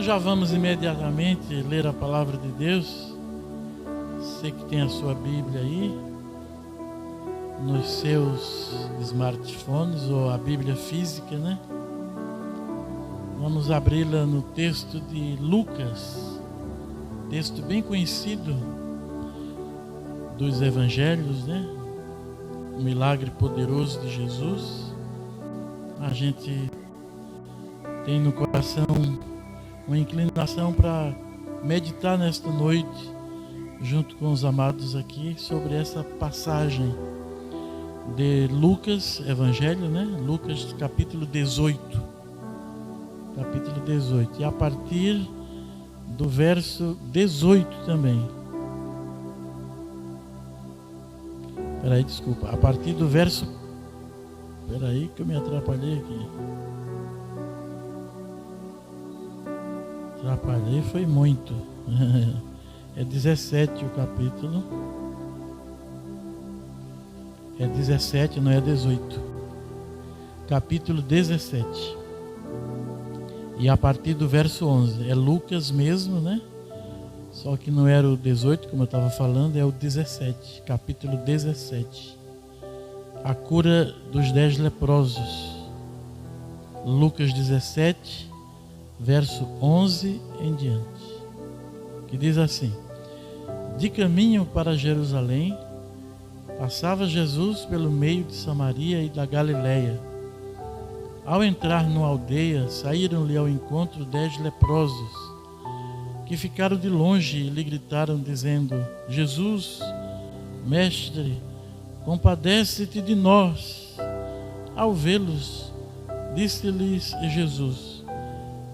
já vamos imediatamente ler a palavra de Deus. Você que tem a sua Bíblia aí, nos seus smartphones ou a Bíblia física, né? Vamos abri-la no texto de Lucas, texto bem conhecido dos Evangelhos, né? O milagre poderoso de Jesus. A gente tem no coração uma inclinação para meditar nesta noite, junto com os amados aqui, sobre essa passagem de Lucas, Evangelho, né? Lucas capítulo 18. Capítulo 18. E a partir do verso 18 também. Peraí, desculpa. A partir do verso... Peraí que eu me atrapalhei aqui. Atrapalhei foi muito. É 17 o capítulo. É 17, não é 18. Capítulo 17. E a partir do verso 11. É Lucas mesmo, né? Só que não era o 18, como eu estava falando, é o 17. Capítulo 17. A cura dos 10 leprosos. Lucas 17, verso 11 em diante. Que diz assim: de caminho para Jerusalém, passava Jesus pelo meio de Samaria e da Galileia. Ao entrar numa aldeia, saíram-lhe ao encontro 10 leprosos, que ficaram de longe e lhe gritaram, dizendo: Jesus, mestre, compadece-te de nós. Ao vê-los, disse-lhes Jesus: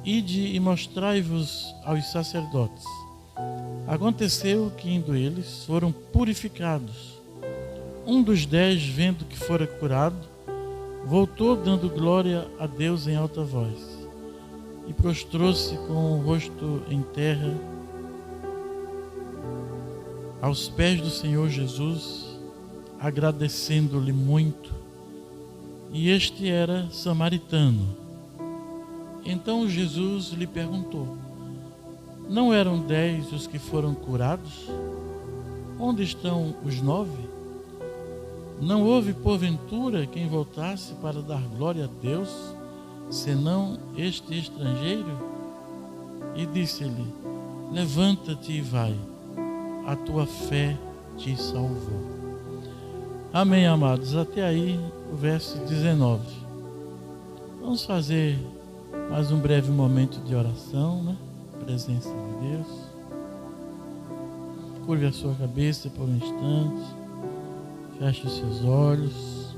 ide e mostrai-vos aos sacerdotes. Aconteceu que, indo eles, foram purificados. Um dos 10, vendo que fora curado, voltou dando glória a Deus em alta voz, e prostrou-se com o rosto em terra aos pés do Senhor Jesus, agradecendo-lhe muito. E este era samaritano. Então Jesus lhe perguntou: não eram 10 os que foram curados? Onde estão os 9? Não houve porventura quem voltasse para dar glória a Deus, senão este estrangeiro? E disse-lhe: levanta-te e vai, a tua fé te salvou. Amém, amados. Até aí o verso 19. Vamos fazer mais um breve momento de oração, né? Presença de Deus. Curve a sua cabeça por um instante. Feche os seus olhos.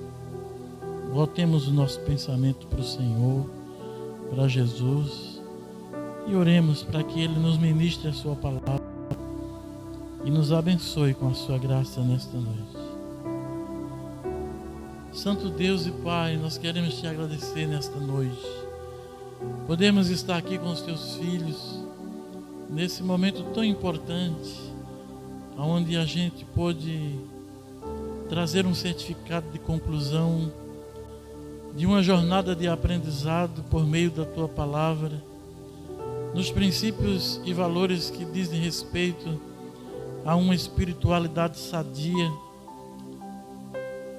Voltemos o nosso pensamento para o Senhor, para Jesus, e oremos para que Ele nos ministre a sua palavra e nos abençoe com a sua graça nesta noite. Santo Deus e Pai, nós queremos te agradecer nesta noite. Podemos estar aqui com os teus filhos nesse momento tão importante, onde a gente pôde trazer um certificado de conclusão de uma jornada de aprendizado por meio da tua palavra, nos princípios e valores que dizem respeito a uma espiritualidade sadia,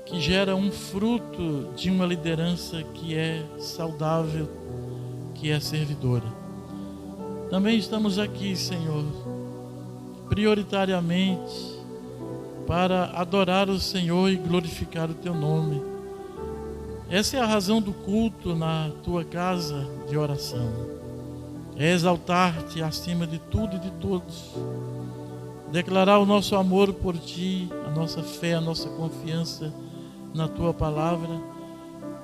que gera um fruto de uma liderança que é saudável, que é servidora. Também estamos aqui, Senhor, prioritariamente para adorar o Senhor e glorificar o teu nome. Essa é a razão do culto na tua casa de oração. É exaltar-te acima de tudo e de todos. Declarar o nosso amor por ti, a nossa fé, a nossa confiança na tua palavra.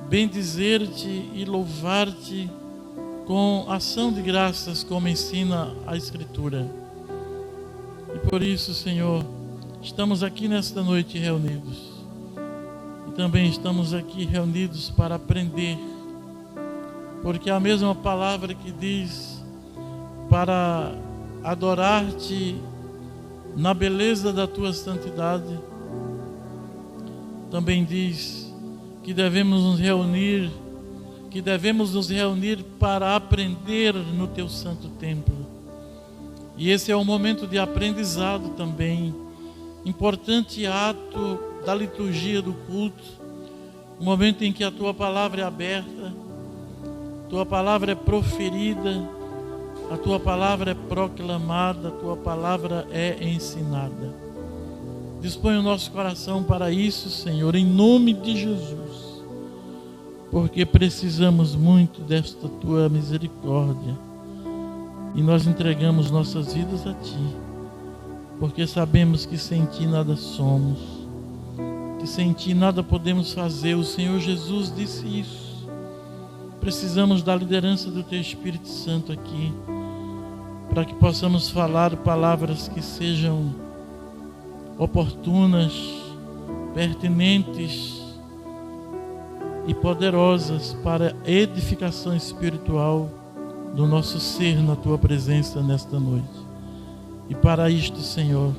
Bendizer-te e louvar-te com ação de graças, como ensina a Escritura. E por isso, Senhor, estamos aqui nesta noite reunidos. E também estamos aqui reunidos para aprender. Porque a mesma palavra que diz para adorar-te na beleza da tua santidade, também diz que devemos nos reunir que devemos nos reunir para aprender no Teu santo templo. E esse é um momento de aprendizado também, importante ato da liturgia do culto, um momento em que a Tua palavra é aberta, Tua palavra é proferida, a Tua palavra é proclamada, a Tua palavra é ensinada. Dispõe o nosso coração para isso, Senhor, em nome de Jesus, porque precisamos muito desta Tua misericórdia. E nós entregamos nossas vidas a Ti, porque sabemos que sem Ti nada somos, que sem Ti nada podemos fazer. O Senhor Jesus disse isso. Precisamos da liderança do Teu Espírito Santo aqui, para que possamos falar palavras que sejam oportunas, pertinentes e poderosas para a edificação espiritual do nosso ser na Tua presença nesta noite. E para isto, Senhor,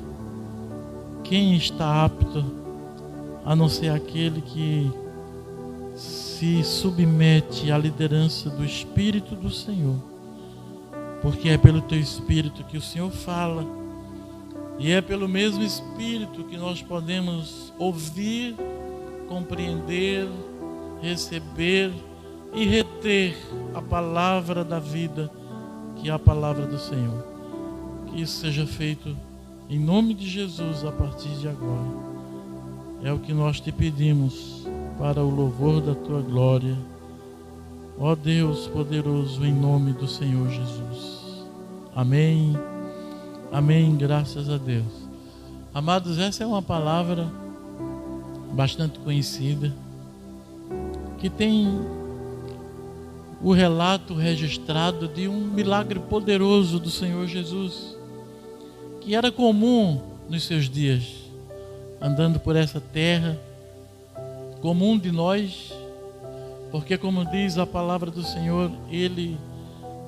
quem está apto a não ser aquele que se submete à liderança do Espírito do Senhor, porque é pelo Teu Espírito que o Senhor fala, e é pelo mesmo Espírito que nós podemos ouvir, compreender, receber e reter a palavra da vida, que é a palavra do Senhor. Que isso seja feito em nome de Jesus a partir de agora. É o que nós Te pedimos para o louvor da Tua glória. Ó Deus poderoso, em nome do Senhor Jesus. Amém. Amém. Graças a Deus. Amados, essa é uma palavra bastante conhecida, que tem o relato registrado de um milagre poderoso do Senhor Jesus, que era comum nos seus dias, andando por essa terra, comum de nós, porque, como diz a palavra do Senhor, Ele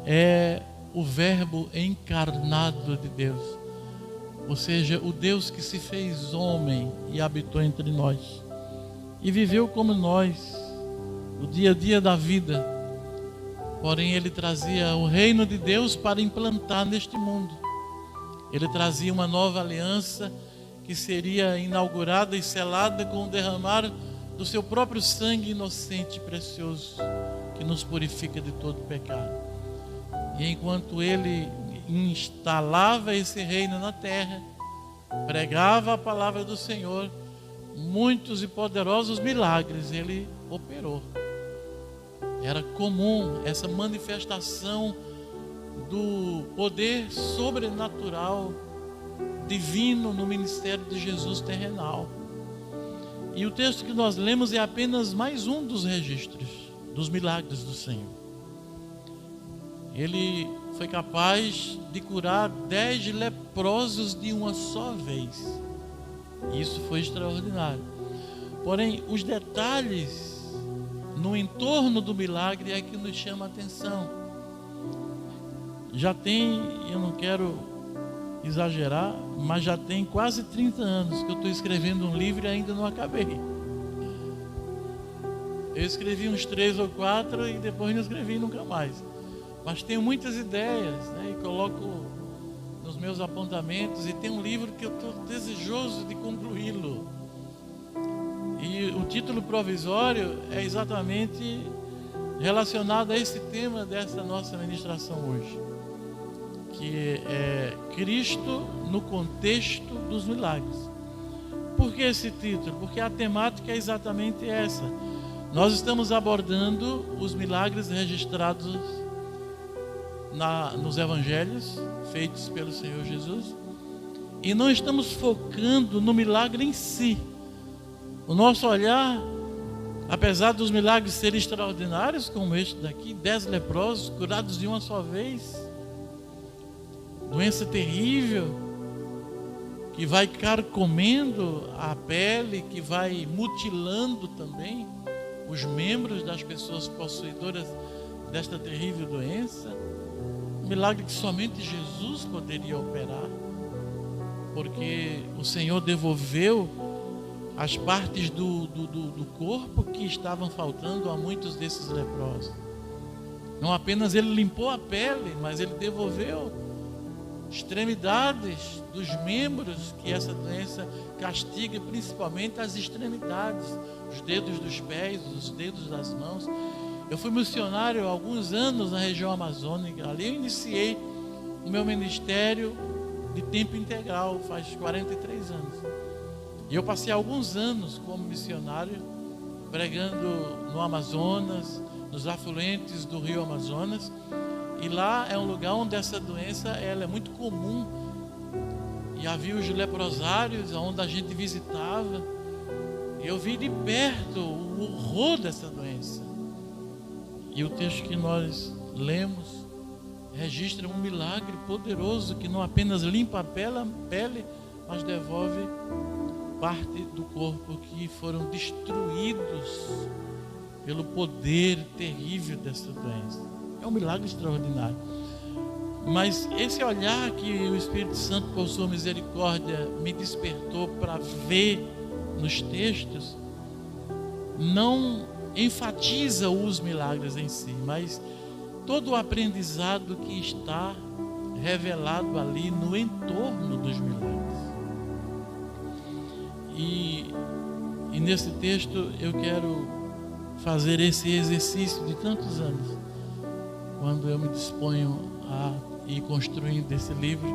é o Verbo encarnado de Deus, ou seja, o Deus que se fez homem e habitou entre nós, e viveu como nós, o dia a dia da vida. Porém, Ele trazia o reino de Deus para implantar neste mundo. Ele trazia uma nova aliança que seria inaugurada e selada com o derramar do seu próprio sangue inocente e precioso, que nos purifica de todo pecado. E enquanto Ele instalava esse reino na terra, pregava a palavra do Senhor, muitos e poderosos milagres Ele operou. Era comum essa manifestação do poder sobrenatural divino no ministério de Jesus terrenal. E o texto que nós lemos é apenas mais um dos registros dos milagres do Senhor. Ele foi capaz de curar 10 leprosos de uma só vez. Isso foi extraordinário. Porém, os detalhes no entorno do milagre é que nos chama a atenção. Já tem, eu não quero exagerar, mas já tem quase 30 anos que eu estou escrevendo um livro e ainda não acabei. Eu escrevi uns 3 ou 4 e depois não escrevi nunca mais. Mas tenho muitas ideias, né, e coloco nos meus apontamentos, e tem um livro que eu estou desejoso de concluí-lo. E o título provisório é exatamente relacionado a esse tema dessa nossa ministração hoje, que é Cristo no contexto dos milagres. Por que esse título? Porque a temática é exatamente essa. Nós estamos abordando os milagres registrados nos evangelhos feitos pelo Senhor Jesus, e não estamos focando no milagre em si. O nosso olhar, apesar dos milagres serem extraordinários, como este daqui, 10 leprosos curados de uma só vez, doença terrível, que vai carcomendo a pele, que vai mutilando também os membros das pessoas possuidoras desta terrível doença. Um milagre que somente Jesus poderia operar, porque o Senhor devolveu as partes do corpo que estavam faltando a muitos desses leprosos. Não apenas ele limpou a pele, mas ele devolveu extremidades dos membros, que essa doença castiga, principalmente as extremidades, os dedos dos pés, os dedos das mãos. Eu fui missionário há alguns anos na região amazônica. Ali eu iniciei o meu ministério de tempo integral, faz 43 anos. E eu passei alguns anos como missionário, pregando no Amazonas, nos afluentes do rio Amazonas. E lá é um lugar onde essa doença ela é muito comum. E havia os leprosários, onde a gente visitava. Eu vi de perto o horror dessa doença. E o texto que nós lemos registra um milagre poderoso que não apenas limpa a pele, mas devolve parte do corpo que foram destruídos pelo poder terrível dessa doença. É um milagre extraordinário. Mas esse olhar que o Espírito Santo, por sua misericórdia, me despertou para ver nos textos, não enfatiza os milagres em si, mas todo o aprendizado que está revelado ali no entorno dos milagres. E nesse texto eu quero fazer esse exercício de tantos anos, quando eu me disponho a ir construindo esse livro,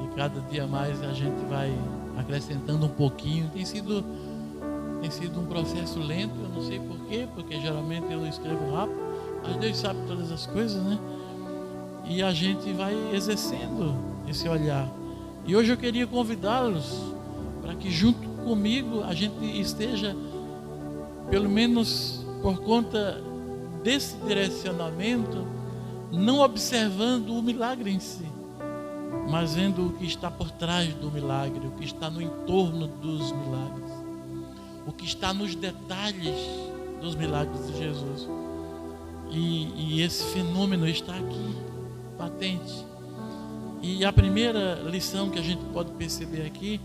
e cada dia mais a gente vai acrescentando um pouquinho. Tem sido um processo lento, eu não sei porquê, porque geralmente eu escrevo rápido, mas Deus sabe todas as coisas, né? E a gente vai exercendo esse olhar. E hoje eu queria convidá-los para que junto comigo a gente esteja, pelo menos por conta desse direcionamento, não observando o milagre em si, mas vendo o que está por trás do milagre, o que está no entorno dos milagres, o que está nos detalhes dos milagres de Jesus. E esse fenômeno está aqui, patente. E a primeira lição que a gente pode perceber aqui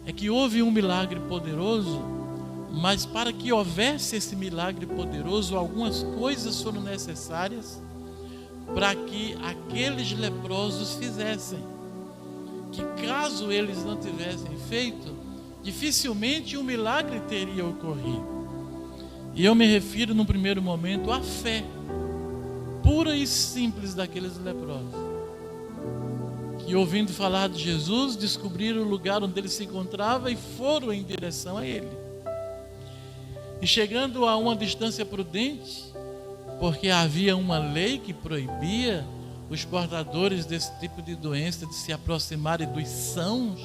é que houve um milagre poderoso, mas para que houvesse esse milagre poderoso, algumas coisas foram necessárias para que aqueles leprosos fizessem, que caso eles não tivessem feito, dificilmente um milagre teria ocorrido. E eu me refiro no primeiro momento à fé pura e simples daqueles leprosos, que ouvindo falar de Jesus, descobriram o lugar onde ele se encontrava e foram em direção a ele. E chegando a uma distância prudente, porque havia uma lei que proibia os portadores desse tipo de doença de se aproximarem dos sãos.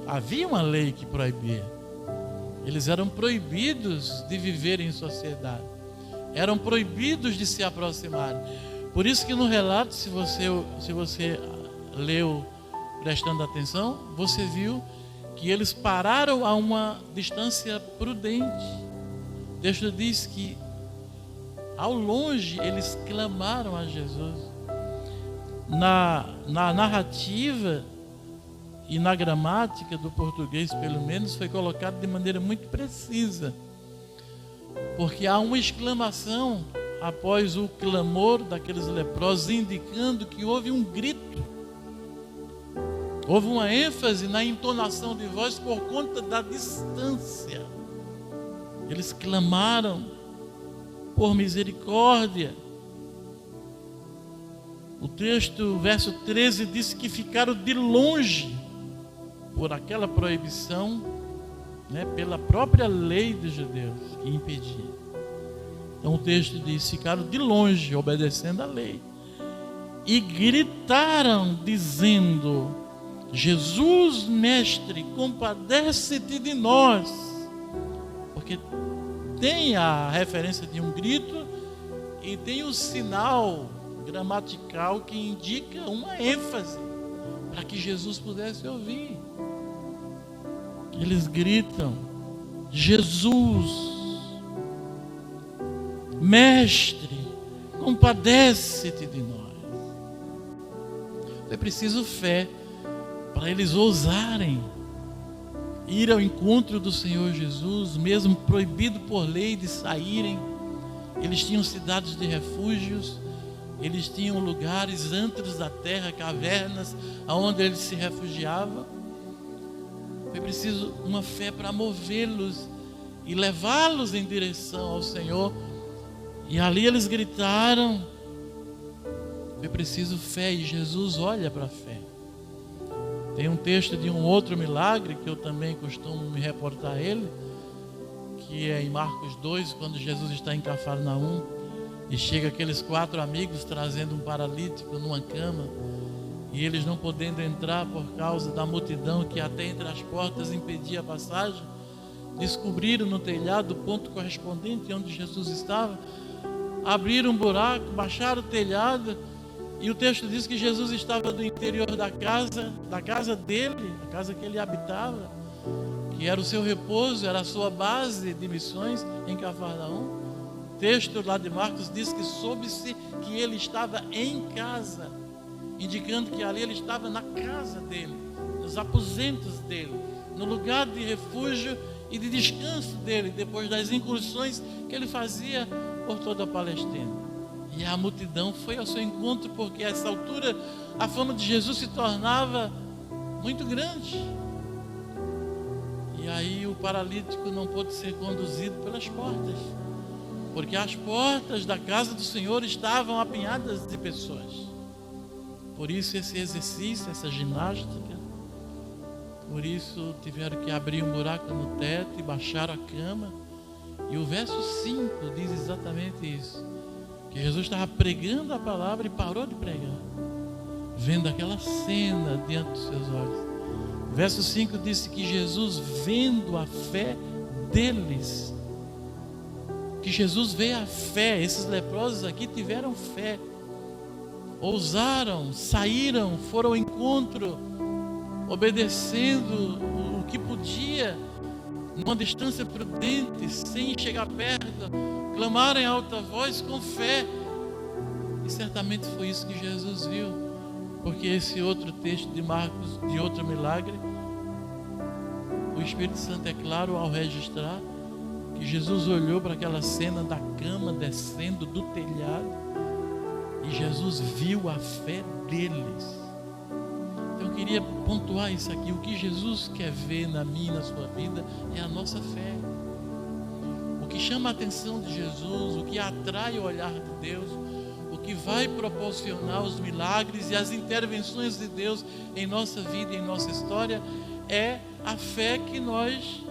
Havia uma lei que proibia. Eles eram proibidos de viver em sociedade. Eram proibidos de se aproximarem. Por isso que no relato, se você leu prestando atenção, você viu que eles pararam a uma distância prudente. O texto diz que ao longe eles clamaram a Jesus. Na narrativa e na gramática do português, pelo menos, foi colocado de maneira muito precisa, porque há uma exclamação após o clamor daqueles leprosos, indicando que houve um grito, houve uma ênfase na entonação de voz por conta da distância. Eles clamaram por misericórdia. O texto, verso 13, diz que ficaram de longe por aquela proibição, pela própria lei dos judeus que impedia. Então o texto diz: ficaram de longe, obedecendo a lei, e gritaram dizendo: Jesus, mestre, compadece-te de nós. Porque tem a referência de um grito e tem o sinal gramatical que indica uma ênfase para que Jesus pudesse ouvir. Eles gritam: Jesus, mestre, compadece-te de nós. Foi preciso fé para eles ousarem ir ao encontro do Senhor Jesus, mesmo proibido por lei de saírem. Eles tinham cidades de refúgios, eles tinham lugares, antros da terra, cavernas, aonde eles se refugiavam. Foi preciso uma fé para movê-los e levá-los em direção ao Senhor. E ali eles gritaram. Foi preciso fé, e Jesus olha para a fé. Tem um texto de um outro milagre que eu também costumo me reportar a ele, que é em Marcos 2, quando Jesus está em Cafarnaum e chega aqueles 4 amigos trazendo um paralítico numa cama, e eles não podendo entrar por causa da multidão que até entre as portas impedia a passagem, descobriram no telhado o ponto correspondente onde Jesus estava, abriram um buraco, baixaram o telhado, e o texto diz que Jesus estava no interior da casa dele, a casa que ele habitava, que era o seu repouso, era a sua base de missões em Cafarnaum. O texto lá de Marcos diz que soube-se que ele estava em casa, indicando que ali ele estava na casa dele, nos aposentos dele, no lugar de refúgio e de descanso dele, depois das incursões que ele fazia por toda a Palestina. E a multidão foi ao seu encontro, porque a essa altura a fama de Jesus se tornava muito grande. E aí o paralítico não pôde ser conduzido pelas portas, porque as portas da casa do Senhor estavam apinhadas de pessoas. Por isso esse exercício, essa ginástica, por isso tiveram que abrir um buraco no teto e baixar a cama. E o verso 5 diz exatamente isso, que Jesus estava pregando a palavra e parou de pregar, vendo aquela cena diante dos seus olhos. O verso 5 disse que Jesus, vendo a fé deles, que Jesus vê a fé, esses leprosos aqui tiveram fé, ousaram, saíram, foram ao encontro, obedecendo o que podia, numa distância prudente, sem chegar perto, clamaram em alta voz com fé. E certamente foi isso que Jesus viu, porque esse outro texto de Marcos, de outro milagre, o Espírito Santo é claro ao registrar que Jesus olhou para aquela cena da cama descendo do telhado e Jesus viu a fé deles. Então eu queria pontuar isso aqui. O que Jesus quer ver na minha e na sua vida é a nossa fé. O que chama a atenção de Jesus, o que atrai o olhar de Deus, o que vai proporcionar os milagres e as intervenções de Deus em nossa vida e em nossa história é a fé que nós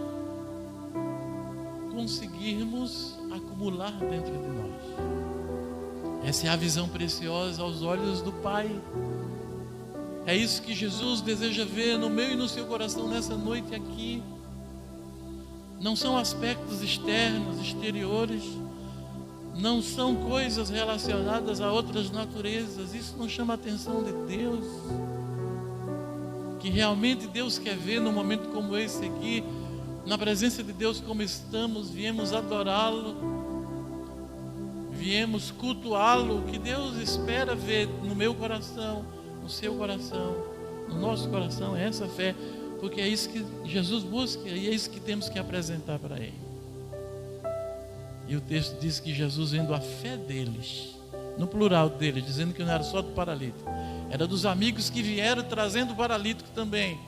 conseguirmos acumular dentro de nós. Essa é a visão preciosa aos olhos do Pai. É isso que Jesus deseja ver no meu e no seu coração nessa noite aqui. Não são aspectos externos, exteriores, não são coisas relacionadas a outras naturezas. Isso não chama a atenção de Deus. O que realmente Deus quer ver num momento como esse aqui, na presença de Deus como estamos, viemos adorá-lo, viemos cultuá-lo. O que Deus espera ver no meu coração, no seu coração, no nosso coração, é essa fé, porque é isso que Jesus busca e é isso que temos que apresentar para Ele. E o texto diz que Jesus, vendo a fé deles, no plural deles, dizendo que não era só do paralítico, era dos amigos que vieram trazendo o paralítico também,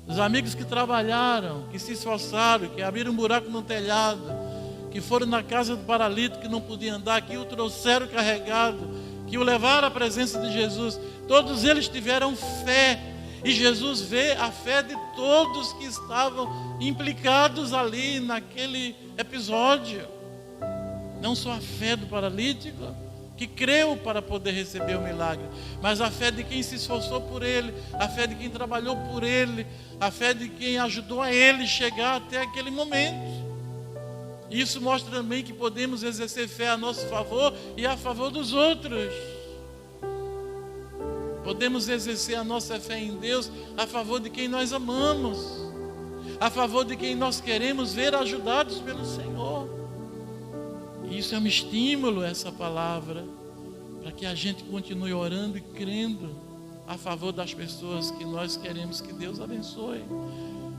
dos amigos que trabalharam, que se esforçaram, que abriram um buraco no telhado, que foram na casa do paralítico que não podia andar, que o trouxeram carregado, que o levaram à presença de Jesus. Todos eles tiveram fé, e Jesus vê a fé de todos que estavam implicados ali naquele episódio. Não só a fé do paralítico, que creu para poder receber o milagre, mas a fé de quem se esforçou por ele, a fé de quem trabalhou por ele, a fé de quem ajudou a ele chegar até aquele momento. Isso mostra também que podemos exercer fé a nosso favor e a favor dos outros. Podemos exercer a nossa fé em Deus a favor de quem nós amamos, a favor de quem nós queremos ver ajudados pelo Senhor. E isso é um estímulo, essa palavra, para que a gente continue orando e crendo a favor das pessoas que nós queremos que Deus abençoe.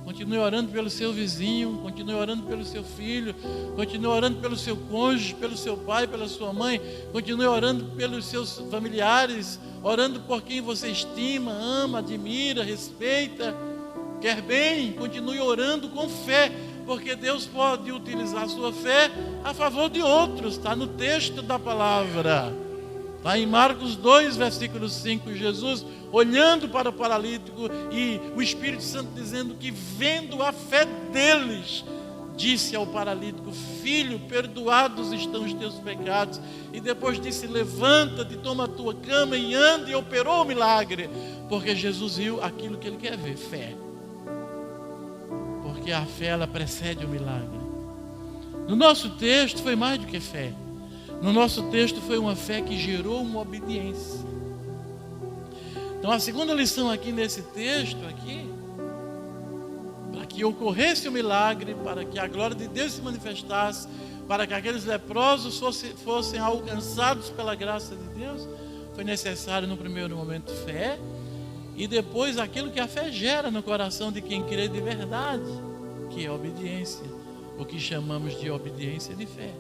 Continue orando pelo seu vizinho, continue orando pelo seu filho, continue orando pelo seu cônjuge, pelo seu pai, pela sua mãe, continue orando pelos seus familiares, orando por quem você estima, ama, admira, respeita, quer bem. Continue orando com fé, porque Deus pode utilizar a sua fé a favor de outros. Está no texto da palavra. Está em Marcos 2, versículo 5, Jesus olhando para o paralítico e o Espírito Santo dizendo que, vendo a fé deles, disse ao paralítico: filho, perdoados estão os teus pecados. E depois disse: levanta-te, toma a tua cama e anda, e operou o milagre. Porque Jesus viu aquilo que ele quer ver, fé. Porque a fé, ela precede o milagre. No nosso texto foi mais do que fé. No nosso texto foi uma fé que gerou uma obediência. Então a segunda lição aqui nesse texto aqui, para que ocorresse o milagre, para que a glória de Deus se manifestasse, para que aqueles leprosos fossem alcançados pela graça de Deus, foi necessário no primeiro momento fé, e depois aquilo que a fé gera no coração de quem crê de verdade, que é obediência, o que chamamos de obediência de fé.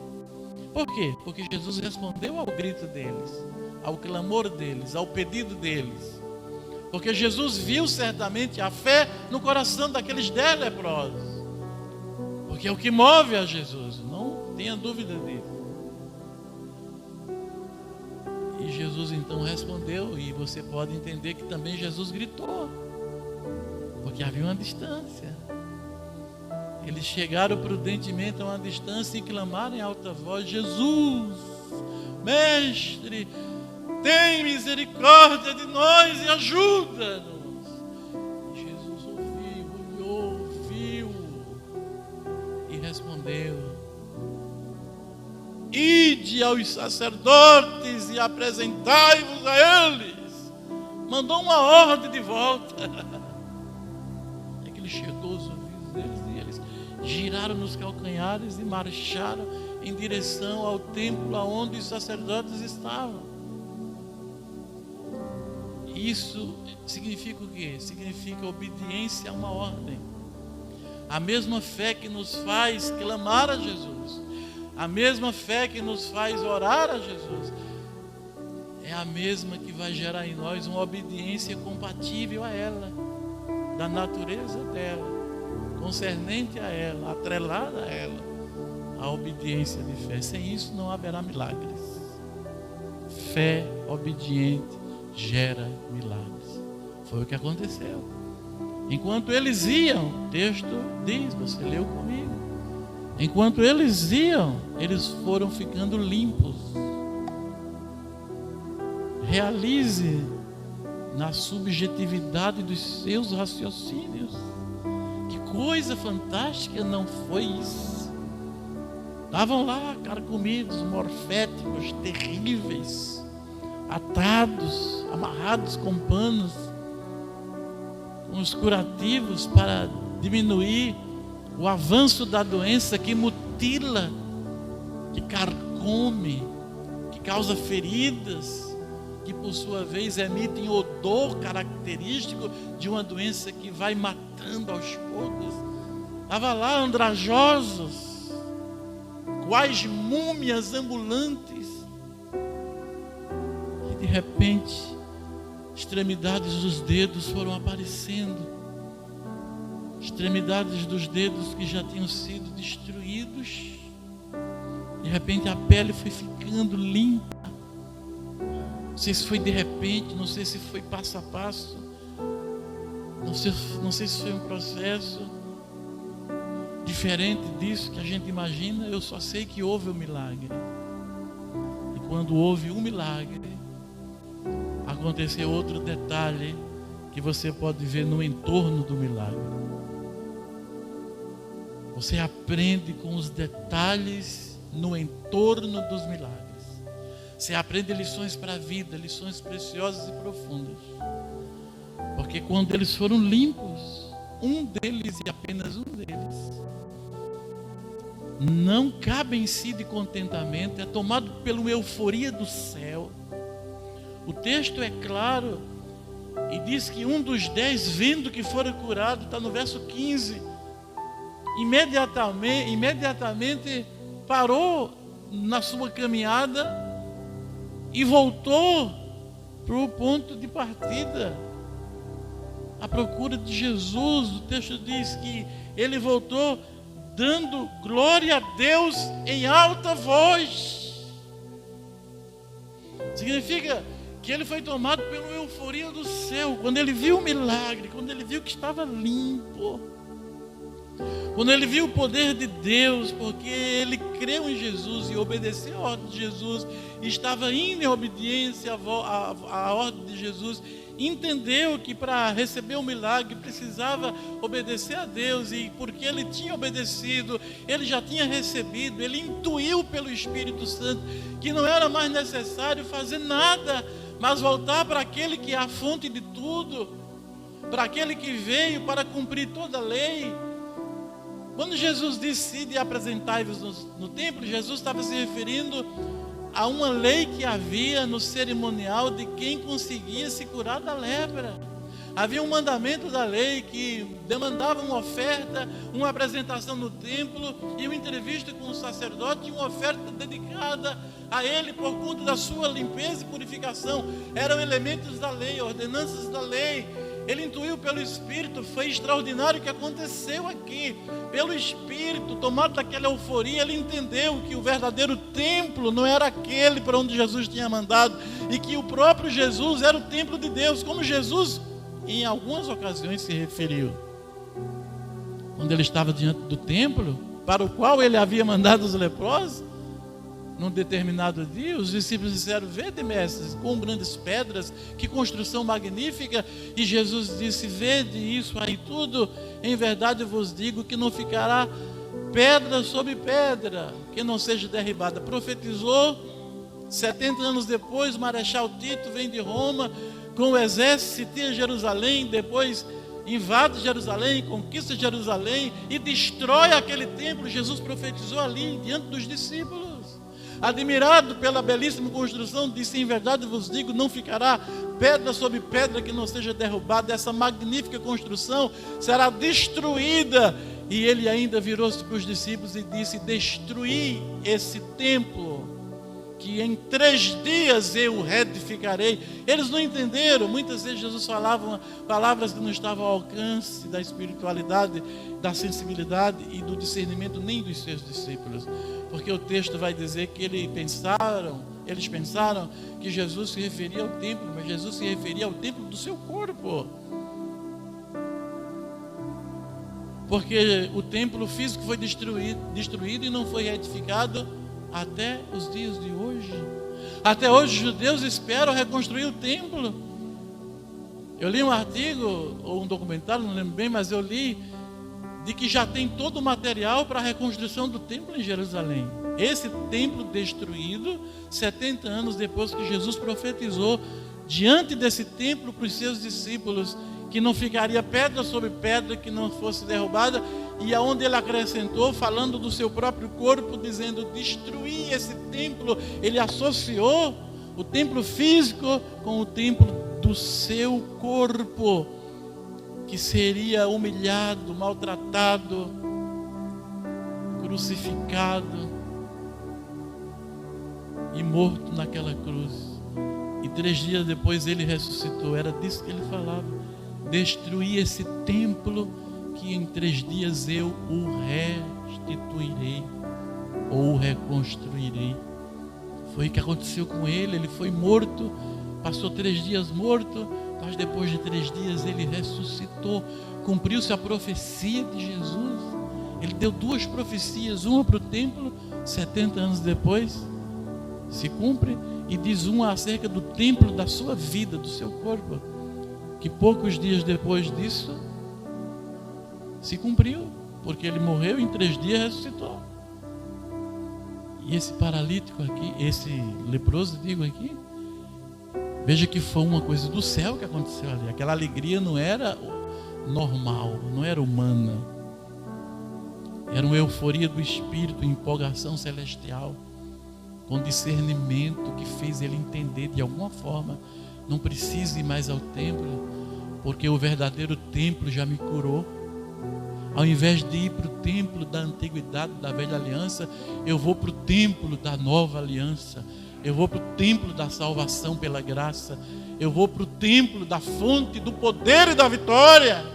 Por quê? Porque Jesus respondeu ao grito deles, ao clamor deles, ao pedido deles. Porque Jesus viu certamente a fé no coração daqueles 10 leprosos. Porque é o que move a Jesus, não tenha dúvida disso. E Jesus então respondeu, e você pode entender que também Jesus gritou, porque havia uma distância. Eles chegaram prudentemente a uma distância e clamaram em alta voz: Jesus, Mestre, tem misericórdia de nós e ajuda-nos. E Jesus ouviu e respondeu: ide aos sacerdotes e apresentai-vos a eles. Mandou uma ordem de volta. É que ele chegou aos ouvidos deles e eles giraram nos calcanhares e marcharam em direção ao templo onde os sacerdotes estavam. Isso significa o quê? Significa obediência a uma ordem. A mesma fé que nos faz clamar a Jesus, a mesma fé que nos faz orar a Jesus, é a mesma que vai gerar em nós uma obediência compatível a ela, da natureza dela, concernente a ela, atrelada a ela, a obediência de fé. Sem isso não haverá milagres. Fé obediente gera milagres. Foi o que aconteceu. Enquanto eles iam, o texto diz, você leu comigo, enquanto eles iam, eles foram ficando limpos. Realize na subjetividade dos seus raciocínios. Que coisa fantástica não foi isso? Estavam lá carcomidos, morféticos, terríveis, atados, amarrados com panos, com os curativos para diminuir o avanço da doença que mutila, que carcome, que causa feridas, que por sua vez emitem odor característico de uma doença que vai matando aos poucos. Estava lá andrajosos, quais múmias ambulantes, e de repente extremidades dos dedos foram aparecendo, extremidades dos dedos que já tinham sido destruídos. De repente a pele foi ficando limpa. Não sei se foi de repente, não sei se foi passo a passo, não sei se foi um processo diferente disso que a gente imagina. Eu só sei que houve um milagre. E quando houve um milagre, aconteceu outro detalhe que você pode ver no entorno do milagre. Você aprende com os detalhes no entorno dos milagres. Você aprende lições para a vida, lições preciosas e profundas. Porque quando eles foram limpos, um deles e apenas um deles, não cabe em si de contentamento, é tomado pela euforia do céu. O texto é claro E diz que um dos 10, vendo que fora curado, está no verso 15, imediatamente parou na sua caminhada e voltou para o ponto de partida, à procura de Jesus. O texto diz que ele voltou dando glória a Deus em alta voz. Significa que ele foi tomado pela euforia do céu, quando ele viu o milagre, quando ele viu que estava limpo, quando ele viu o poder de Deus, porque ele creu em Jesus e obedeceu a ordem de Jesus, e estava indo em obediência à ordem de Jesus, entendeu que para receber o milagre precisava obedecer a Deus, e porque ele tinha obedecido, ele já tinha recebido, ele intuiu pelo Espírito Santo que não era mais necessário fazer nada, mas voltar para aquele que é a fonte de tudo, para aquele que veio para cumprir toda a lei. Quando Jesus decide apresentar-vos no templo, Jesus estava se referindo a uma lei que havia no cerimonial de quem conseguia se curar da lepra. Havia um mandamento da lei que demandava uma oferta, uma apresentação no templo e uma entrevista com o sacerdote, uma oferta dedicada a ele por conta da sua limpeza e purificação. Eram elementos da lei, ordenanças da lei. Ele intuiu pelo Espírito, foi extraordinário o que aconteceu aqui. Pelo Espírito, tomado daquela euforia, ele entendeu que o verdadeiro templo não era aquele para onde Jesus tinha mandado, e que o próprio Jesus era o templo de Deus, como Jesus em algumas ocasiões se referiu. Quando ele estava diante do templo, para o qual ele havia mandado os leprosos, num determinado dia, os discípulos disseram: vede, mestres, com grandes pedras, que construção magnífica. E Jesus disse: vede isso aí tudo, em verdade vos digo que não ficará pedra sobre pedra que não seja derribada. Profetizou. 70 anos depois, Marechal Tito vem de Roma com o exército, sitia Jerusalém, depois invade Jerusalém, conquista Jerusalém e destrói aquele templo. Jesus profetizou ali diante dos discípulos. Admirado pela belíssima construção, disse: em verdade vos digo, não ficará pedra sobre pedra que não seja derrubada. Essa magnífica construção será destruída. E ele ainda virou-se para os discípulos e disse: destruí esse templo, que em 3 dias eu o reedificarei. Eles não entenderam. Muitas vezes Jesus falava palavras que não estavam ao alcance da espiritualidade, da sensibilidade e do discernimento nem dos seus discípulos, porque o texto vai dizer que eles pensaram que Jesus se referia ao templo, mas Jesus se referia ao templo do seu corpo, porque o templo físico foi destruído e não foi reedificado até os dias de hoje. Até hoje os judeus esperam reconstruir o templo. Eu li um artigo ou um documentário, não lembro bem, mas eu li de que já tem todo o material para a reconstrução do templo em Jerusalém. Esse templo destruído 70 anos depois que Jesus profetizou diante desse templo para os seus discípulos que não ficaria pedra sobre pedra que não fosse derrubada, e aonde ele acrescentou, falando do seu próprio corpo, dizendo: destruir esse templo. Ele associou o templo físico com o templo do seu corpo, que seria humilhado, maltratado, crucificado e morto naquela cruz. E 3 dias depois ele ressuscitou. Era disso que ele falava: destruir esse templo, que em 3 dias eu o restituirei ou o reconstruirei. Foi o que aconteceu com ele. Ele foi morto, passou 3 dias morto, mas depois de 3 dias ele ressuscitou. Cumpriu-se a profecia de Jesus. Ele deu 2 profecias, uma para o templo, 70 anos depois se cumpre, e diz uma acerca do templo da sua vida, do seu corpo, que poucos dias depois disso se cumpriu, porque ele morreu, em 3 dias ressuscitou. E esse paralítico aqui, esse leproso, digo aqui, veja que foi uma coisa do céu que aconteceu ali. Aquela alegria não era normal, não era humana, era uma euforia do Espírito, empolgação celestial, com discernimento, que fez ele entender de alguma forma não preciso ir mais ao templo, porque o verdadeiro templo já me curou. Ao invés de ir para o templo da antiguidade, da velha aliança, eu vou para o templo da nova aliança. Eu vou para o templo da salvação pela graça. Eu vou para o templo da fonte do poder e da vitória.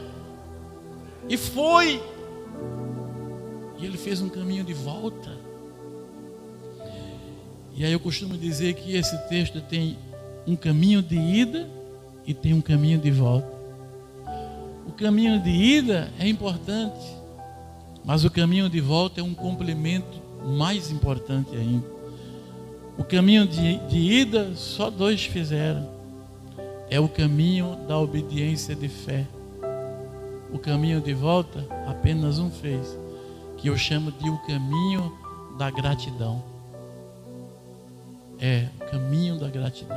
E foi. E ele fez um caminho de volta. E aí eu costumo dizer que esse texto tem um caminho de ida e tem um caminho de volta. O caminho de ida é importante, mas o caminho de volta é um complemento mais importante ainda. O caminho de ida só 2 fizeram. É o caminho da obediência de fé. O caminho de volta apenas um fez, que eu chamo de o caminho da gratidão. É o caminho da gratidão.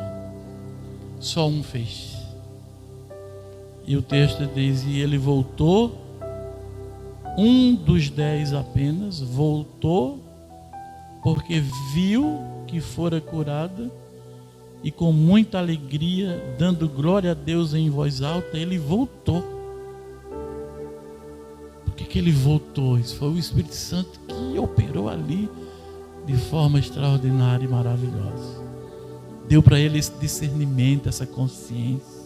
Só um fez. E o texto diz: e ele voltou, um dos 10 apenas, voltou, porque viu que fora curada, e com muita alegria, dando glória a Deus em voz alta, ele voltou. Por que ele voltou? Isso foi o Espírito Santo que operou ali de forma extraordinária e maravilhosa. Deu para ele esse discernimento, essa consciência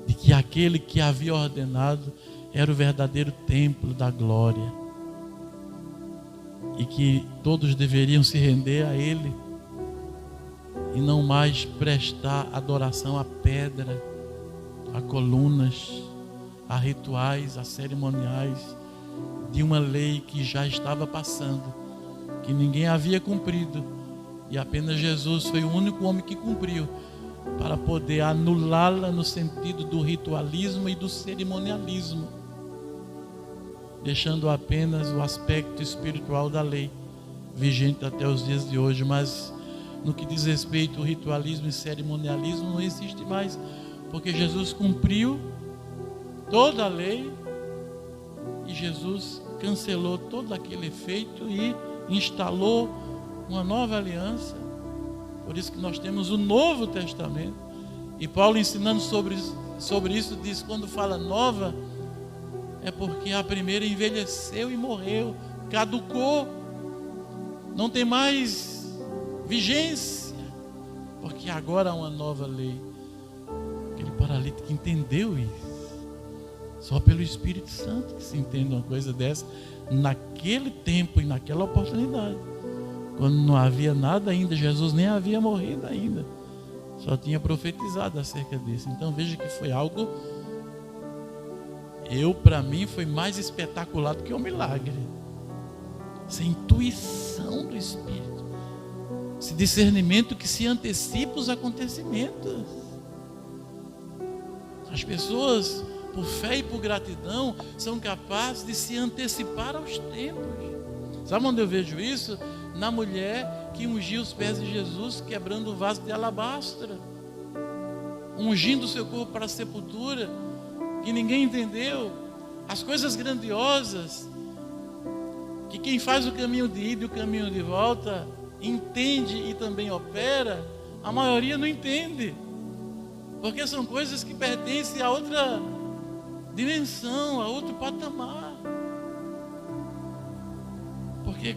de que aquele que havia ordenado era o verdadeiro templo da glória e que todos deveriam se render a ele e não mais prestar adoração a pedra, a colunas, a rituais, a cerimoniais de uma lei que já estava passando, que ninguém havia cumprido, e apenas Jesus foi o único homem que cumpriu, para poder anulá-la no sentido do ritualismo e do cerimonialismo, deixando apenas o aspecto espiritual da lei vigente até os dias de hoje. Mas no que diz respeito ao ritualismo e cerimonialismo, não existe mais, porque Jesus cumpriu toda a lei e Jesus cancelou todo aquele efeito e instalou uma nova aliança. Por isso que nós temos o Novo Testamento. E Paulo, ensinando sobre isso, diz: quando fala nova, é porque a primeira envelheceu e morreu, caducou, não tem mais vigência, porque agora há uma nova lei. Aquele paralítico entendeu isso. Só pelo Espírito Santo que se entende uma coisa dessa, naquele tempo e naquela oportunidade, quando não havia nada ainda, Jesus nem havia morrido ainda, só tinha profetizado acerca disso. Então veja que foi algo, para mim, foi mais espetacular do que um milagre. Essa intuição do Espírito, esse discernimento que se antecipa os acontecimentos. As pessoas, por fé e por gratidão, são capazes de se antecipar aos tempos. Sabe onde eu vejo isso? Na mulher que ungiu os pés de Jesus, quebrando o vaso de alabastra, ungindo o seu corpo para a sepultura, que ninguém entendeu. As coisas grandiosas, que quem faz o caminho de ida e o caminho de volta entende e também opera, a maioria não entende, porque são coisas que pertencem a outra dimensão, a outro patamar. Porque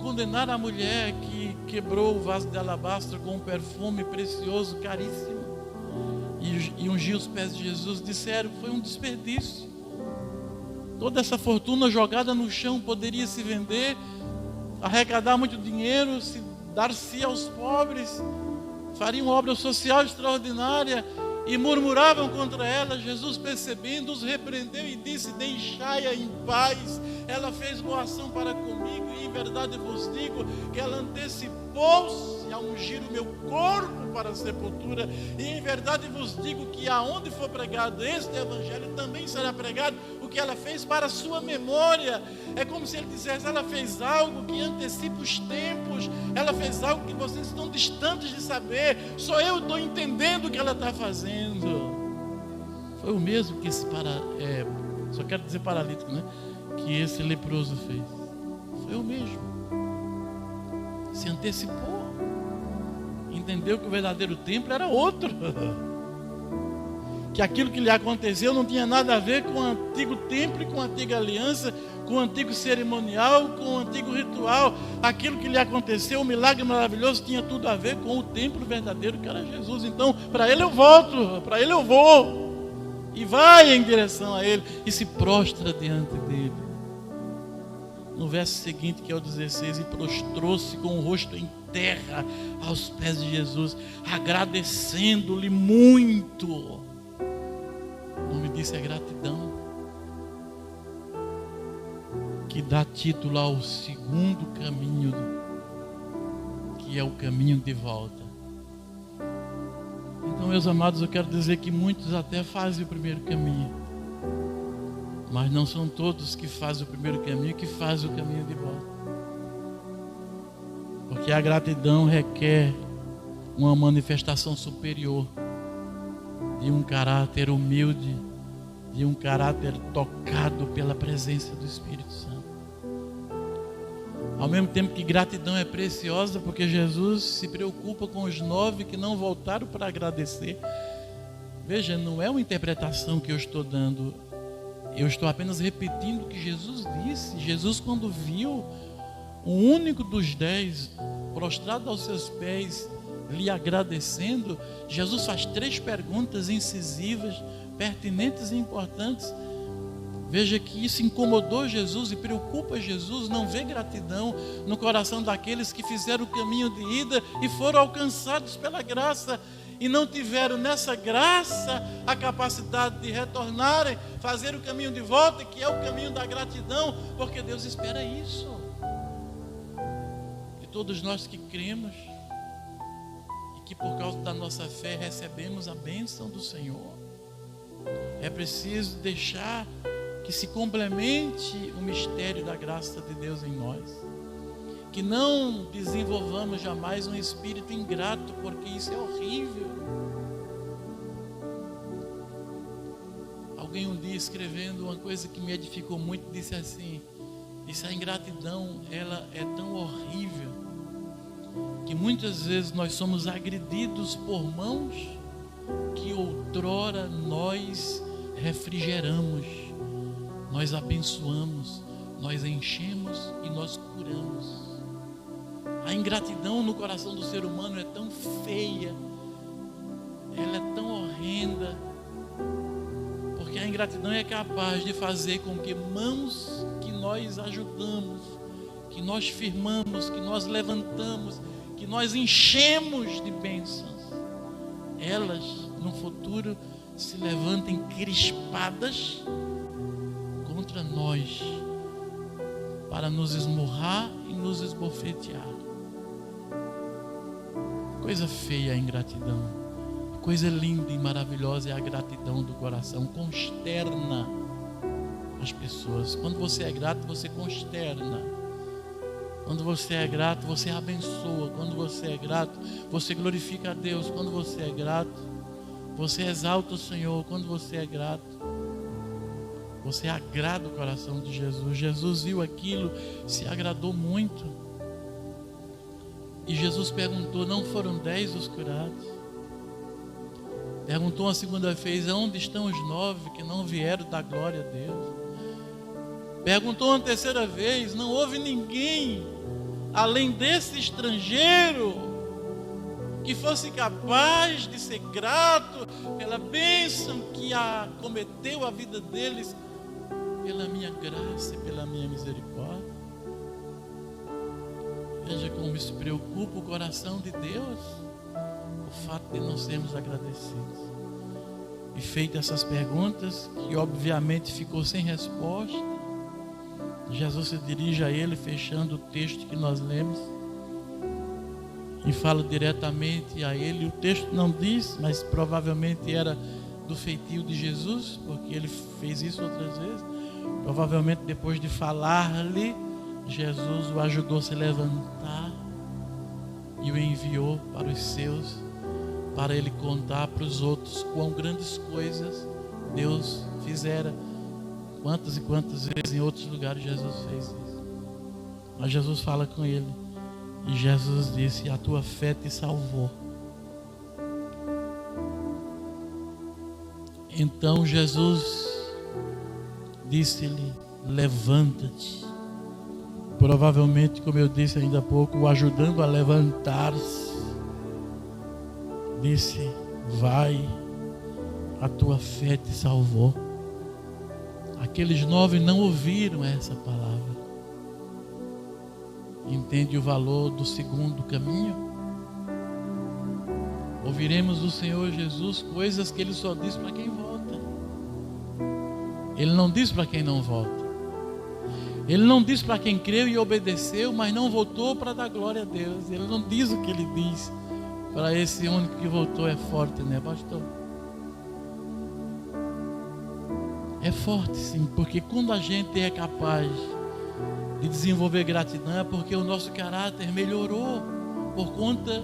condenar a mulher que quebrou o vaso de alabastro com um perfume precioso, caríssimo, e ungiu os pés de Jesus, disseram que foi um desperdício. Toda essa fortuna jogada no chão poderia se vender, arrecadar muito dinheiro, dar-se aos pobres, fariam obra social extraordinária, e murmuravam contra ela. Jesus, percebendo, os repreendeu e disse: deixai-a em paz, ela fez boa ação para comigo, e em verdade vos digo que ela antecipou-se a ungir o meu corpo para a sepultura, e em verdade vos digo que aonde for pregado este evangelho, também será pregado o que ela fez para a sua memória. É como se ele dissesse: ela fez algo que antecipa os tempos, ela fez algo que vocês estão distantes de saber, só eu estou entendendo o que ela está fazendo. Foi o mesmo que esse só quero dizer paralítico, né? Que esse leproso fez. Foi o mesmo. Se antecipou. Entendeu que o verdadeiro templo era outro. que aquilo que lhe aconteceu não tinha nada a ver com o antigo templo e com a antiga aliança, com o antigo cerimonial, com o antigo ritual. Aquilo que lhe aconteceu, o milagre maravilhoso, tinha tudo a ver com o templo verdadeiro que era Jesus. Então, para ele eu volto, para ele eu vou. E vai em direção a ele e se prostra diante dele. No verso seguinte, que é o 16, e prostrou-se com o rosto em terra aos pés de Jesus, agradecendo-lhe muito. O nome disso é gratidão, que dá título ao segundo caminho, que é o caminho de volta. Então, meus amados, eu quero dizer que muitos até fazem o primeiro caminho, mas não são todos que fazem o primeiro caminho que fazem o caminho de volta. Porque a gratidão requer uma manifestação superior de um caráter humilde, de um caráter tocado pela presença do Espírito Santo. Ao mesmo tempo que gratidão é preciosa, porque Jesus se preocupa com os 9 que não voltaram para agradecer. Veja, não é uma interpretação que eu estou dando, eu estou apenas repetindo o que Jesus disse. Jesus, quando viu o único dos 10 prostrado aos seus pés, lhe agradecendo, Jesus faz 3 perguntas incisivas, pertinentes e importantes. Veja que isso incomodou Jesus e preocupa Jesus. Não vê gratidão no coração daqueles que fizeram o caminho de ida e foram alcançados pela graça e não tiveram nessa graça a capacidade de retornarem, fazer o caminho de volta, que é o caminho da gratidão, porque Deus espera isso. E todos nós que cremos e que por causa da nossa fé recebemos a bênção do Senhor, é preciso deixar que se complemente o mistério da graça de Deus em nós, que não desenvolvamos jamais um espírito ingrato, porque isso é horrível. Alguém um dia escrevendo uma coisa que me edificou muito, disse assim: a ingratidão, ela é tão horrível, que muitas vezes nós somos agredidos por mãos que outrora nós refrigeramos, nós abençoamos, nós enchemos e nós curamos. A ingratidão no coração do ser humano é tão feia, ela é tão horrenda, porque a ingratidão é capaz de fazer com que mãos que nós ajudamos, que nós firmamos, que nós levantamos, que nós enchemos de bênçãos, elas no futuro se levantem crispadas contra nós, para nos esmurrar e nos esbofetear. Coisa feia a ingratidão, coisa linda e maravilhosa é a gratidão do coração, consterna as pessoas. Quando você é grato, você consterna. Quando você é grato, você abençoa. Quando você é grato, você glorifica a Deus. Quando você é grato, você exalta o Senhor. Quando você é grato, você agrada o coração de Jesus. Jesus viu aquilo, se agradou muito. E Jesus perguntou: não foram 10 os curados? Perguntou uma segunda vez: aonde estão os 9 que não vieram dar glória a Deus? Perguntou uma terceira vez: não houve ninguém, além desse estrangeiro, que fosse capaz de ser grato pela bênção que acometeu a vida deles, pela minha graça e pela minha misericórdia? Veja como isso preocupa o coração de Deus, o fato de não sermos agradecidos. E feitas essas perguntas, que obviamente ficou sem resposta, Jesus se dirige a ele, fechando o texto que nós lemos, e fala diretamente a ele. O texto não diz, mas provavelmente era do feitio de Jesus, porque ele fez isso outras vezes. Provavelmente depois de falar-lhe, Jesus o ajudou a se levantar e o enviou para os seus, para ele contar para os outros quão grandes coisas Deus fizera. Quantas e quantas vezes em outros lugares Jesus fez isso. Mas Jesus fala com ele, e Jesus disse: a tua fé te salvou. Então Jesus disse-lhe: levanta-te. Provavelmente, como eu disse ainda há pouco, o ajudando a levantar-se, disse: vai, a tua fé te salvou. Aqueles 9 não ouviram essa palavra. Entende o valor do segundo caminho? Ouviremos do Senhor Jesus coisas que Ele só diz para quem volta. Ele não diz para quem não volta. Ele não diz para quem creu e obedeceu, mas não voltou para dar glória a Deus. Ele não diz o que Ele diz para esse único que voltou. É forte, né, pastor? É forte, sim, porque quando a gente é capaz de desenvolver gratidão, é porque o nosso caráter melhorou por conta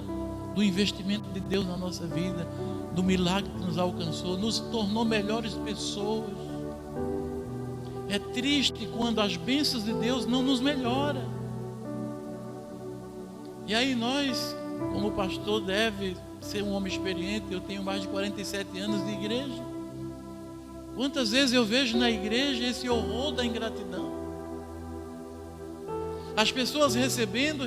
do investimento de Deus na nossa vida, do milagre que nos alcançou, nos tornou melhores pessoas. É triste quando as bênçãos de Deus não nos melhoram. E aí nós, como pastor, deve ser um homem experiente. Eu tenho mais de 47 anos de igreja. Quantas vezes eu vejo na igreja esse horror da ingratidão? As pessoas recebendo,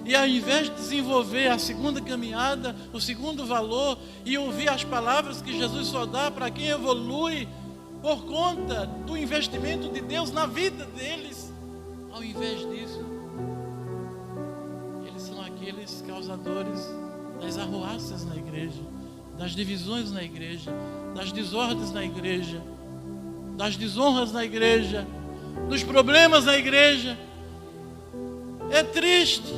e ao invés de desenvolver a segunda caminhada, o segundo valor, e ouvir as palavras que Jesus só dá para quem evolui, por conta do investimento de Deus na vida deles, ao invés disso, eles são aqueles causadores das arruaças na igreja, das divisões na igreja, das desordens na igreja, das desonras na igreja, dos problemas na igreja. É triste.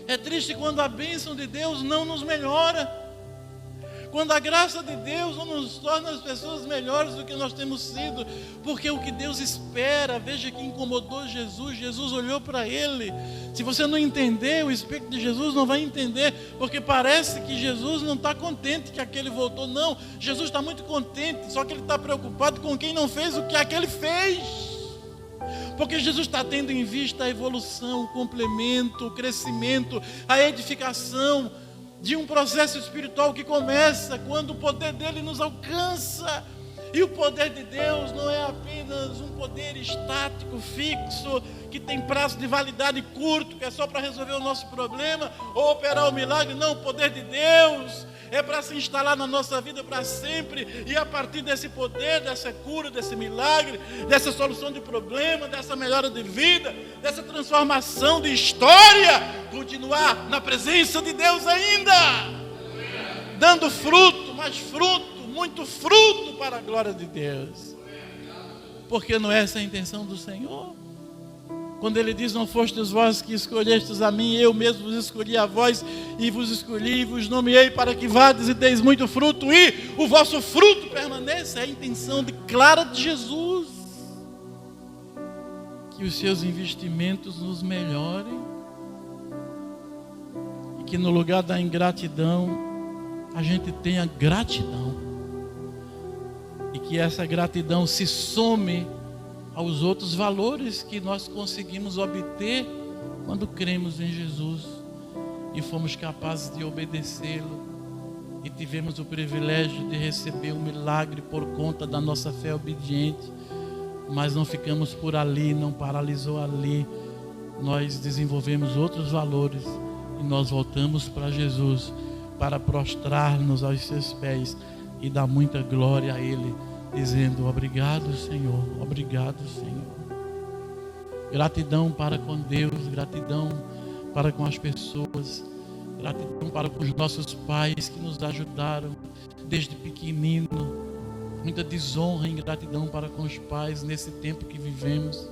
É triste quando a bênção de Deus não nos melhora, quando a graça de Deus não nos torna as pessoas melhores do que nós temos sido, porque o que Deus espera, veja que incomodou Jesus. Jesus olhou para ele. Se você não entender, o Espírito de Jesus não vai entender, porque parece que Jesus não está contente que aquele voltou. Não, Jesus está muito contente, só que ele está preocupado com quem não fez o que aquele fez, porque Jesus está tendo em vista a evolução, o complemento, o crescimento, a edificação de um processo espiritual que começa quando o poder dele nos alcança. E o poder de Deus não é apenas um poder estático, fixo, que tem prazo de validade curto, que é só para resolver o nosso problema ou operar o milagre. Não, o poder de Deus é para se instalar na nossa vida para sempre. E a partir desse poder, dessa cura, desse milagre, dessa solução de problema, dessa melhora de vida, dessa transformação de história, continuar na presença de Deus ainda, dando fruto, mais fruto, muito fruto para a glória de Deus. Porque não é essa a intenção do Senhor? Quando Ele diz: não fostes vós que escolhestes a mim, eu mesmo vos escolhi a vós, e vos escolhi e vos nomeei para que vades e deis muito fruto, e o vosso fruto permaneça. É a intenção clara de Jesus, que os seus investimentos nos melhorem, e que no lugar da ingratidão a gente tenha gratidão, e que essa gratidão se some aos outros valores que nós conseguimos obter quando cremos em Jesus e fomos capazes de obedecê-lo, e tivemos o privilégio de receber um milagre por conta da nossa fé obediente. Mas não ficamos por ali, não paralisou ali. Nós desenvolvemos outros valores e nós voltamos para Jesus para prostrar-nos aos seus pés e dar muita glória a Ele, dizendo: obrigado, Senhor, obrigado, Senhor. Gratidão para com Deus, gratidão para com as pessoas, gratidão para com os nossos pais que nos ajudaram desde pequenino. Muita desonra e ingratidão para com os pais nesse tempo que vivemos.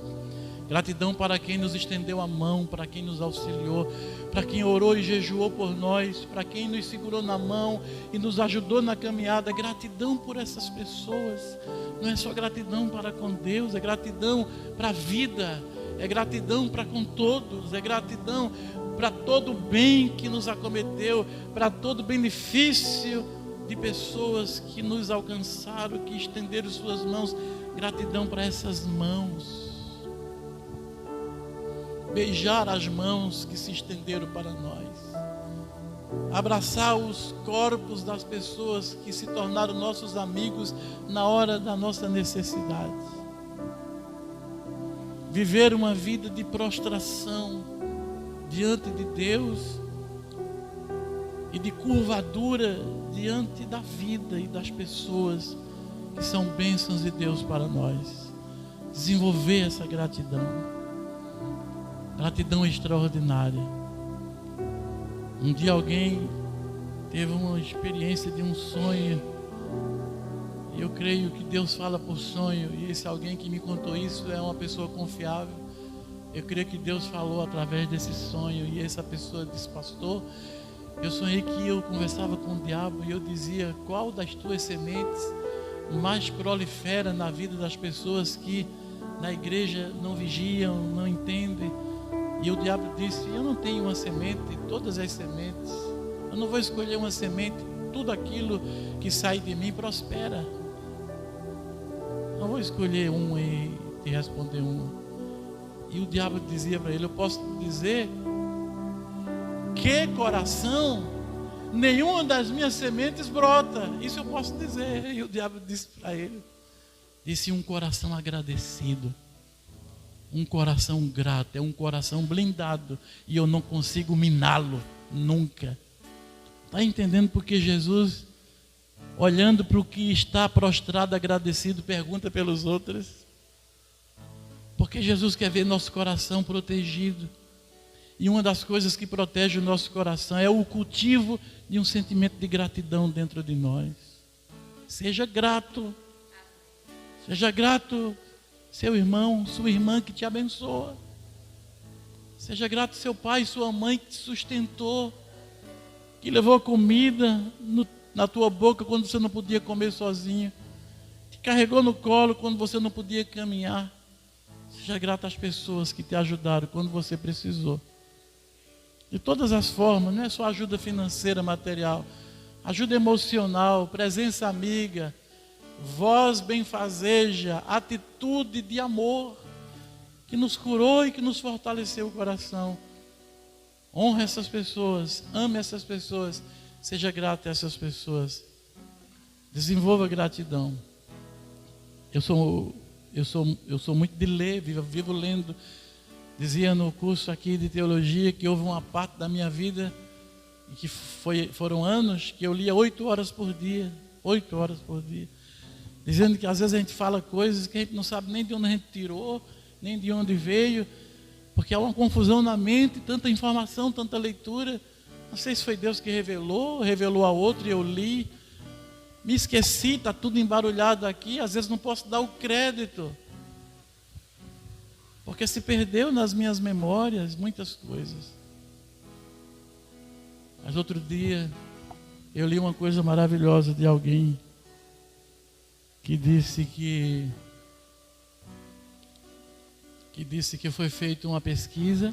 Gratidão para quem nos estendeu a mão, para quem nos auxiliou, para quem orou e jejuou por nós, para quem nos segurou na mão e nos ajudou na caminhada. Gratidão por essas pessoas. Não é só gratidão para com Deus, é gratidão para a vida, é gratidão para com todos, é gratidão para todo o bem que nos acometeu, para todo o benefício de pessoas que nos alcançaram, que estenderam suas mãos. Gratidão para essas mãos. Beijar as mãos que se estenderam para nós. abraçar os corpos das pessoas que se tornaram nossos amigos na hora da nossa necessidade. Viver uma vida de prostração diante de Deus e de curvadura diante da vida e das pessoas que são bênçãos de Deus para nós. Desenvolver essa gratidão. Gratidão extraordinária. Um dia alguém teve uma experiência de um sonho. E eu creio que Deus fala por sonho. E esse alguém que me contou isso é uma pessoa confiável. Eu creio que Deus falou através desse sonho. E essa pessoa disse: pastor, eu sonhei que eu conversava com o diabo e eu dizia: qual das tuas sementes mais prolifera na vida das pessoas que na igreja não vigiam, não entendem? E o diabo disse: eu não tenho uma semente, todas as sementes. Eu não vou escolher uma semente, tudo aquilo que sai de mim prospera. Não vou escolher um e te responder uma. E o diabo dizia para ele: eu posso dizer que coração nenhuma das minhas sementes brota. Isso eu posso dizer. E o diabo disse para ele, disse: um coração agradecido, um coração grato, é um coração blindado, e eu não consigo miná-lo nunca. Está entendendo porque Jesus, olhando para o que está prostrado, agradecido, pergunta pelos outros? Porque Jesus quer ver nosso coração protegido. E uma das coisas que protege o nosso coração é o cultivo de um sentimento de gratidão dentro de nós. Seja grato. Seja grato, seu irmão, sua irmã que te abençoa. Seja grato, seu pai e sua mãe que te sustentou, que levou comida na tua boca quando você não podia comer sozinho, te carregou no colo quando você não podia caminhar. Seja grato às pessoas que te ajudaram quando você precisou. De todas as formas, não é só ajuda financeira, material, ajuda emocional, presença amiga, voz benfazeja, atitude de amor, que nos curou e que nos fortaleceu o coração. Honre essas pessoas, ame essas pessoas, seja grato a essas pessoas. Desenvolva gratidão. Eu sou muito de ler, vivo lendo. Dizia no curso aqui de teologia que houve uma parte da minha vida, que foram anos, que eu lia 8 horas por dia. 8 horas por dia. Dizendo que às vezes a gente fala coisas que a gente não sabe nem de onde a gente tirou, nem de onde veio, porque há uma confusão na mente, tanta informação, tanta leitura. Não sei se foi Deus que revelou a outro e eu li. Me esqueci, está tudo embarulhado aqui, às vezes não posso dar o crédito. Porque se perdeu nas minhas memórias muitas coisas. Mas outro dia eu li uma coisa maravilhosa de alguém que disse que foi feita uma pesquisa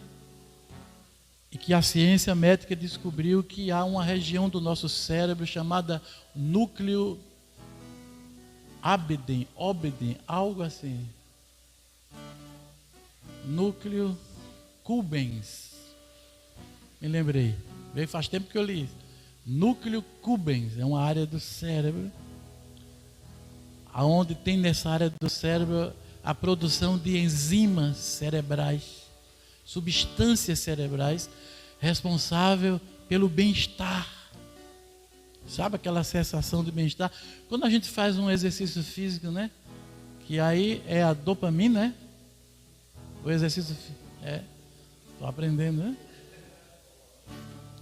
e que a ciência médica descobriu que há uma região do nosso cérebro chamada núcleo Obeden, algo assim. Núcleo Cubens. Me lembrei. Veio faz tempo que eu li isso. Núcleo Cubens é uma área do cérebro aonde tem nessa área do cérebro a produção de enzimas cerebrais, substâncias cerebrais responsável pelo bem-estar. Sabe aquela sensação de bem-estar? Quando a gente faz um exercício físico, né? Que aí é a dopamina, né? O exercício estou aprendendo, né?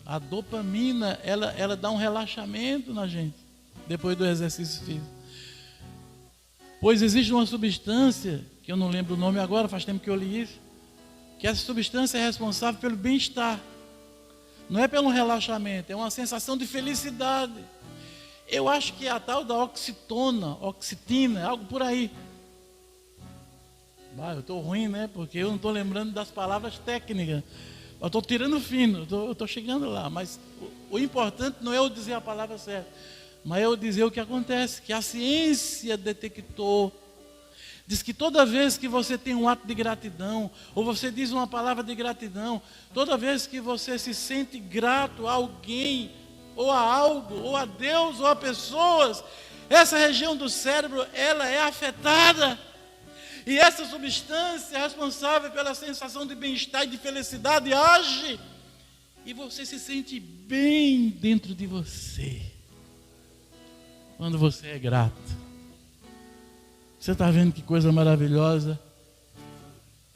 A dopamina, ela dá um relaxamento na gente depois do exercício físico. Pois existe uma substância, que eu não lembro o nome agora, faz tempo que eu li isso, que essa substância é responsável pelo bem-estar. Não é pelo relaxamento, é uma sensação de felicidade. Eu acho que é a tal da oxitina, algo por aí. Eu estou ruim, né? Porque eu não estou lembrando das palavras técnicas. Eu estou tirando fino, eu estou chegando lá. Mas o importante não é eu dizer a palavra certa, mas é eu dizer o que acontece, que a ciência detectou Diz que toda vez que você tem um ato de gratidão, ou você diz uma palavra de gratidão, toda vez que você se sente grato a alguém, ou a algo, ou a Deus, ou a pessoas, essa região do cérebro, ela é afetada. E essa substância responsável pela sensação de bem-estar e de felicidade age. E você se sente bem dentro de você. Quando você é grato. Você está vendo que coisa maravilhosa?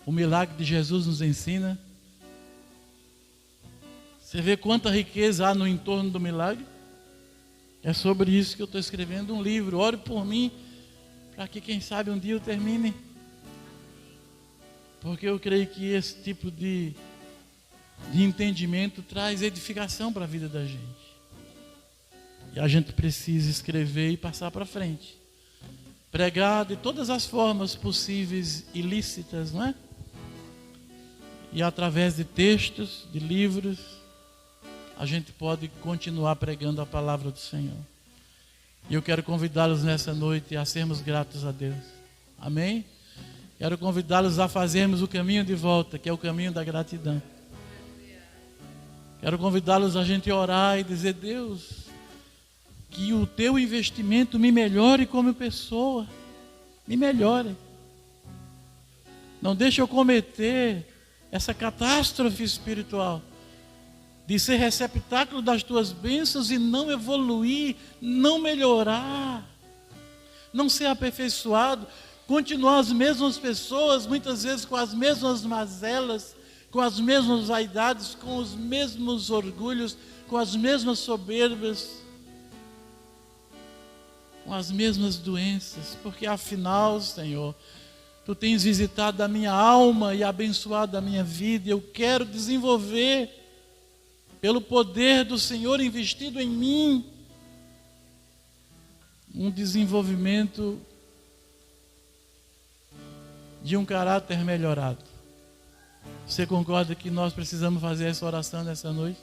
O milagre de Jesus nos ensina. Você vê quanta riqueza há no entorno do milagre? É sobre isso que eu estou escrevendo um livro. Ore por mim, para que quem sabe um dia eu termine. Porque eu creio que esse tipo de entendimento traz edificação para a vida da gente. E a gente precisa escrever e passar para frente. Pregar de todas as formas possíveis e lícitas, não é? E através de textos, de livros, a gente pode continuar pregando a palavra do Senhor. E eu quero convidá-los nessa noite a sermos gratos a Deus. Amém? Quero convidá-los a fazermos o caminho de volta, que é o caminho da gratidão. Quero convidá-los a gente orar e dizer: Deus, que o teu investimento me melhore como pessoa, me melhore. Não deixe eu cometer essa catástrofe espiritual de ser receptáculo das tuas bênçãos e não evoluir, não melhorar, não ser aperfeiçoado, continuar as mesmas pessoas, muitas vezes com as mesmas mazelas, com as mesmas vaidades, com os mesmos orgulhos, com as mesmas soberbas, com as mesmas doenças, porque afinal, Senhor, Tu tens visitado a minha alma e abençoado a minha vida, e eu quero desenvolver, pelo poder do Senhor investido em mim, um desenvolvimento de um caráter melhorado. Você concorda que nós precisamos fazer essa oração nessa noite?